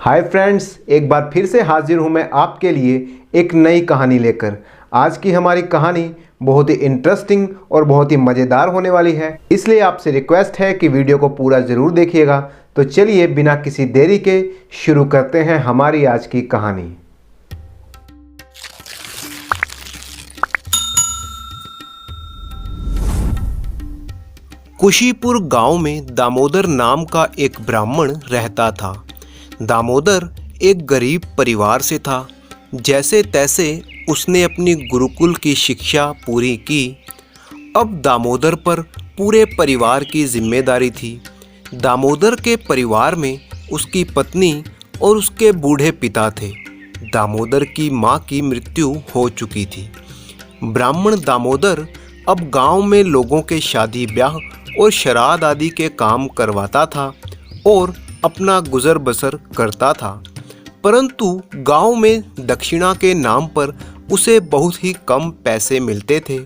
Hi friends, एक बार फिर से हाजिर हूँ मैं आपके लिए एक नई कहानी लेकर। आज की हमारी कहानी बहुत ही इंटरेस्टिंग और बहुत ही मज़ेदार होने वाली है, इसलिए आपसे रिक्वेस्ट है कि वीडियो को पूरा ज़रूर देखिएगा। तो चलिए बिना किसी देरी के शुरू करते हैं हमारी आज की कहानी। कुशीपुर गांव में दामोदर नाम का एक ब्राह्मण रहता था। दामोदर एक गरीब परिवार से था। जैसे तैसे उसने अपनी गुरुकुल की शिक्षा पूरी की। अब दामोदर पर पूरे परिवार की जिम्मेदारी थी। दामोदर के परिवार में उसकी पत्नी और उसके बूढ़े पिता थे। दामोदर की माँ की मृत्यु हो चुकी थी। ब्राह्मण दामोदर अब गांव में लोगों के शादी ब्याह और श्राद्ध आदि के काम करवाता था और अपना गुजर बसर करता था। परंतु गांव में दक्षिणा के नाम पर उसे बहुत ही कम पैसे मिलते थे।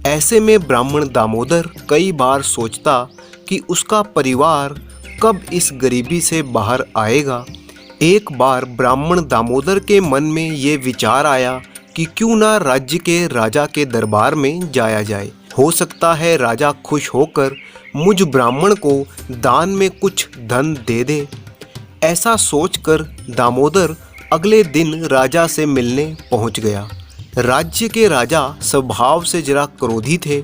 ऐसे में ब्राह्मण दामोदर कई बार सोचता कि उसका परिवार कब इस गरीबी से बाहर आएगा। एक बार ब्राह्मण दामोदर के मन में ये विचार आया कि क्यों ना राज्य के राजा के दरबार में जाया जाए। हो सकता है राजा खुश होकर मुझ ब्राह्मण को दान में कुछ धन दे दे। ऐसा सोचकर दामोदर अगले दिन राजा से मिलने पहुंच गया। राज्य के राजा स्वभाव से जरा क्रोधी थे।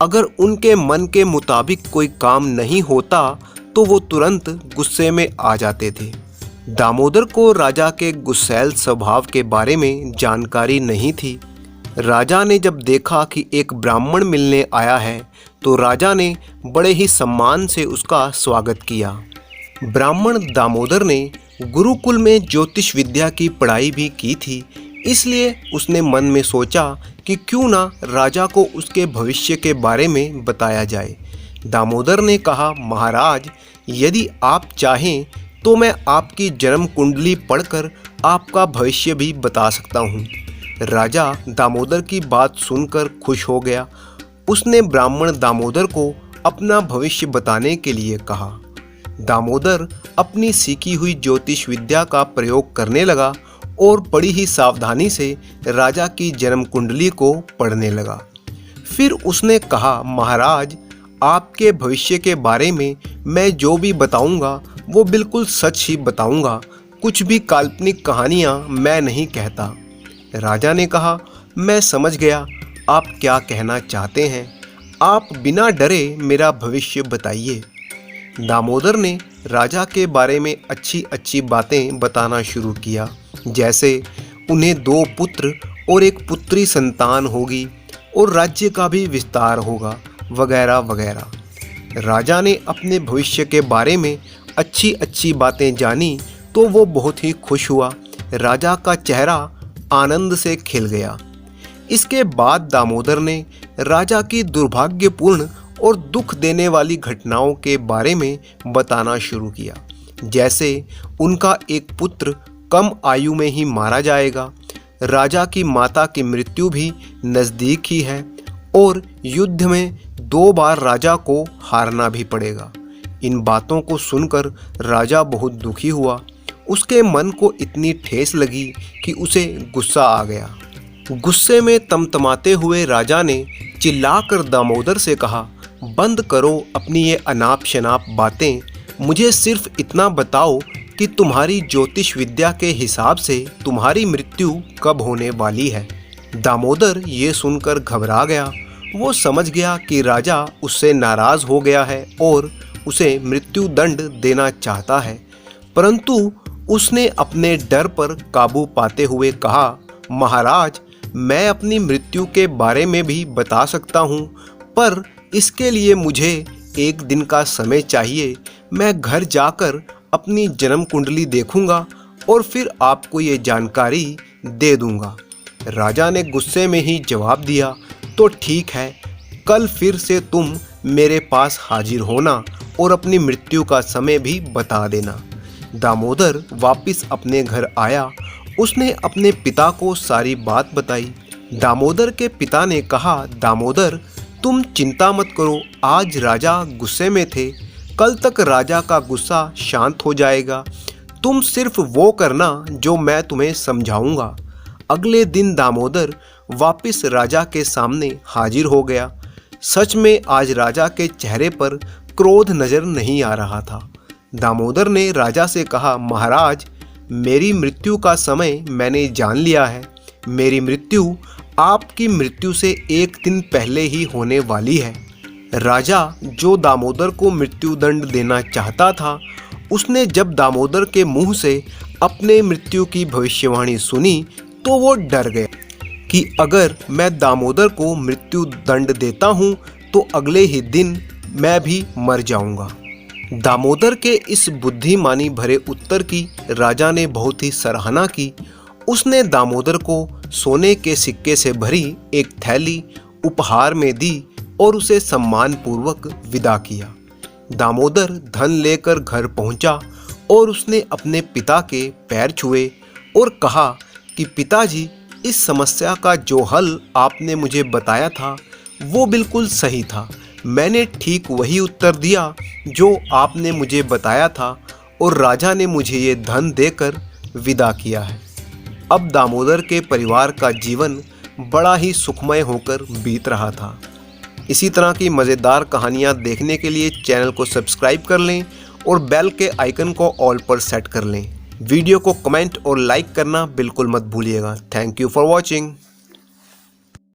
अगर उनके मन के मुताबिक कोई काम नहीं होता तो वो तुरंत गुस्से में आ जाते थे। दामोदर को राजा के गुस्सैल स्वभाव के बारे में जानकारी नहीं थी। राजा ने जब देखा कि एक ब्राह्मण मिलने आया है तो राजा ने बड़े ही सम्मान से उसका स्वागत किया। ब्राह्मण दामोदर ने गुरुकुल में ज्योतिष विद्या की पढ़ाई भी की थी, इसलिए उसने मन में सोचा कि क्यों ना राजा को उसके भविष्य के बारे में बताया जाए। दामोदर ने कहा, महाराज, यदि आप चाहें तो मैं आपकी जन्म कुंडली पढ़कर आपका भविष्य भी बता सकता हूँ। राजा दामोदर की बात सुनकर खुश हो गया। उसने ब्राह्मण दामोदर को अपना भविष्य बताने के लिए कहा। दामोदर अपनी सीखी हुई ज्योतिष विद्या का प्रयोग करने लगा और बड़ी ही सावधानी से राजा की जन्म कुंडली को पढ़ने लगा। फिर उसने कहा, महाराज, आपके भविष्य के बारे में मैं जो भी बताऊंगा वो बिल्कुल सच ही बताऊंगा। कुछ भी काल्पनिक कहानियां मैं नहीं कहता। राजा ने कहा, मैं समझ गया आप क्या कहना चाहते हैं। आप बिना डरे मेरा भविष्य बताइए। दामोदर ने राजा के बारे में अच्छी अच्छी बातें बताना शुरू किया, जैसे उन्हें 2 पुत्र और 1 पुत्री संतान होगी और राज्य का भी विस्तार होगा, वगैरह वगैरह। राजा ने अपने भविष्य के बारे में अच्छी अच्छी बातें जानी तो वो बहुत ही खुश हुआ। राजा का चेहरा आनंद से खिल गया। इसके बाद दामोदर ने राजा की दुर्भाग्यपूर्ण और दुख देने वाली घटनाओं के बारे में बताना शुरू किया, जैसे उनका एक पुत्र कम आयु में ही मारा जाएगा, राजा की माता की मृत्यु भी नज़दीक ही है और युद्ध में 2 बार राजा को हारना भी पड़ेगा। इन बातों को सुनकर राजा बहुत दुखी हुआ। उसके मन को इतनी ठेस लगी कि उसे गुस्सा आ गया। गुस्से में तमतमाते हुए राजा ने चिल्लाकर दामोदर से कहा, बंद करो अपनी ये अनाप शनाप बातें। मुझे सिर्फ इतना बताओ कि तुम्हारी ज्योतिष विद्या के हिसाब से तुम्हारी मृत्यु कब होने वाली है। दामोदर ये सुनकर घबरा गया। वो समझ गया कि राजा उससे नाराज़ हो गया है और उसे मृत्यु दंड देना चाहता है, परंतु उसने अपने डर पर काबू पाते हुए कहा, महाराज, मैं अपनी मृत्यु के बारे में भी बता सकता हूँ, पर इसके लिए मुझे 1 दिन का समय चाहिए। मैं घर जाकर अपनी जन्म कुंडली देखूंगा और फिर आपको ये जानकारी दे दूंगा। राजा ने गुस्से में ही जवाब दिया, तो ठीक है, कल फिर से तुम मेरे पास हाजिर होना और अपनी मृत्यु का समय भी बता देना। दामोदर वापस अपने घर आया। उसने अपने पिता को सारी बात बताई। दामोदर के पिता ने कहा, दामोदर, तुम चिंता मत करो। आज राजा गुस्से में थे, कल तक राजा का गुस्सा शांत हो जाएगा। तुम सिर्फ वो करना जो मैं तुम्हें समझाऊंगा। अगले दिन दामोदर वापस राजा के सामने हाजिर हो गया। सच में आज राजा के चेहरे पर क्रोध नजर नहीं आ रहा था। दामोदर ने राजा से कहा, महाराज, मेरी मृत्यु का समय मैंने जान लिया है। मेरी मृत्यु आपकी मृत्यु से एक दिन पहले ही होने वाली है। राजा, जो दामोदर को मृत्यु दंड देना चाहता था, उसने जब दामोदर के मुंह से अपने मृत्यु की भविष्यवाणी सुनी तो वो डर गया कि अगर मैं दामोदर को मृत्यु दंड देता हूँ तो अगले ही दिन मैं भी मर जाऊंगा। दामोदर के इस बुद्धिमानी भरे उत्तर की राजा ने बहुत ही सराहना की। उसने दामोदर को सोने के सिक्के से भरी एक थैली उपहार में दी और उसे सम्मानपूर्वक विदा किया। दामोदर धन लेकर घर पहुंचा और उसने अपने पिता के पैर छुए और कहा कि पिताजी, इस समस्या का जो हल आपने मुझे बताया था वो बिल्कुल सही था। मैंने ठीक वही उत्तर दिया जो आपने मुझे बताया था और राजा ने मुझे ये धन देकर विदा किया है। अब दामोदर के परिवार का जीवन बड़ा ही सुखमय होकर बीत रहा था। इसी तरह की मज़ेदार कहानियाँ देखने के लिए चैनल को सब्सक्राइब कर लें और बेल के आइकन को ऑल पर सेट कर लें। वीडियो को कमेंट और लाइक करना बिल्कुल मत भूलिएगा। Thank you for watching.